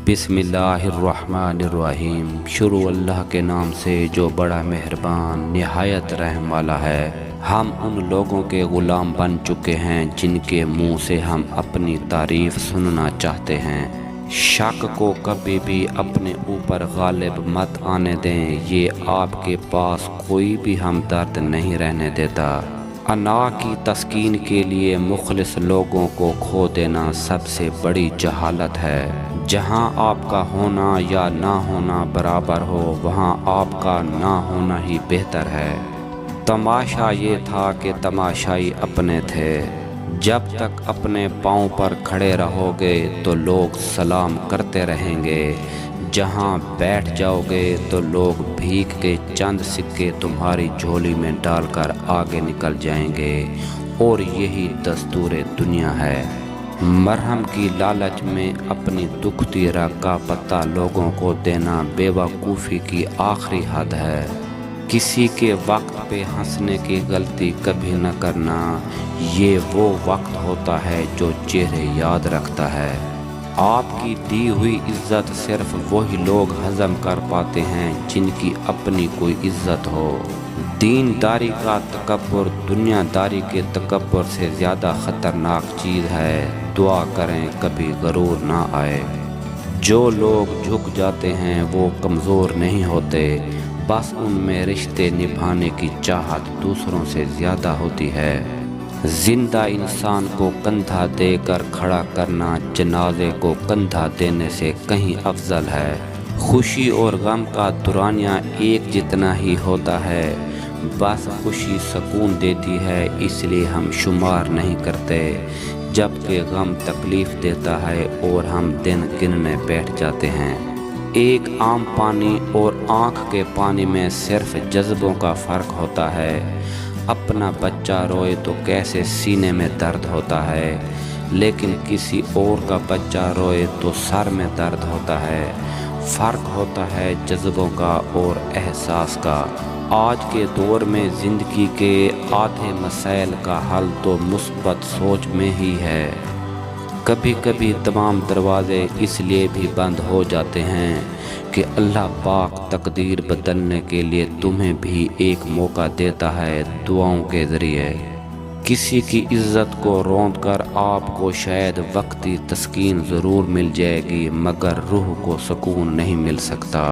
बिस्मिल्लाहिर्रहमानिर्रहीम। शुरू अल्लाह के नाम से जो बड़ा मेहरबान निहायत रहम वाला है। हम उन लोगों के ग़ुलाम बन चुके हैं जिनके मुंह से हम अपनी तारीफ़ सुनना चाहते हैं। शक को कभी भी अपने ऊपर गालिब मत आने दें, ये आपके पास कोई भी हमदर्द नहीं रहने देता। अना की तस्कीन के लिए मुखलिस लोगों को खो देना सबसे बड़ी जहालत है। जहाँ आपका होना या ना होना बराबर हो, वहाँ आपका ना होना ही बेहतर है। तमाशा ये था कि तमाशाई अपने थे। जब तक अपने पाँव पर खड़े रहोगे तो लोग सलाम करते रहेंगे। जहाँ बैठ जाओगे तो लोग भीख के चंद सिक्के तुम्हारी झोली में डालकर आगे निकल जाएंगे, और यही दस्तूर दुनिया है। मरहम की लालच में अपनी दुखती रग का पता लोगों को देना बेवकूफ़ी की आखिरी हद है। किसी के वक्त पे हंसने की गलती कभी न करना, ये वो वक्त होता है जो चेहरे याद रखता है। आपकी दी हुई इज़्ज़त सिर्फ वही लोग हज़म कर पाते हैं जिनकी अपनी कोई इज़्ज़त हो। दीनदारी का तकब्बुर दुनियादारी के तकब्बुर से ज़्यादा ख़तरनाक चीज़ है। दुआ करें कभी गरूर ना आए। जो लोग झुक जाते हैं वो कमज़ोर नहीं होते, बस उनमें रिश्ते निभाने की चाहत दूसरों से ज़्यादा होती है। जिंदा इंसान को कंधा देकर खड़ा करना जनाजे को कंधा देने से कहीं अफजल है। खुशी और गम का दुरानिया एक जितना ही होता है, बस खुशी सुकून देती है इसलिए हम शुमार नहीं करते, जबकि गम तकलीफ़ देता है और हम दिन गिनने बैठ जाते हैं। एक आम पानी और आँख के पानी में सिर्फ जज्बों का फ़र्क होता है। अपना बच्चा रोए तो कैसे सीने में दर्द होता है, लेकिन किसी और का बच्चा रोए तो सर में दर्द होता है। फ़र्क होता है जज्बों का और एहसास का। आज के दौर में ज़िंदगी के आधे मसाइल का हल तो मुस्बत सोच में ही है। कभी कभी तमाम दरवाज़े इसलिए भी बंद हो जाते हैं कि अल्लाह पाक तकदीर बदलने के लिए तुम्हें भी एक मौका देता है दुआओं के ज़रिए। किसी की इज़्ज़त को रौंद कर आपको शायद वक्ती तस्कीन ज़रूर मिल जाएगी, मगर रूह को सुकून नहीं मिल सकता।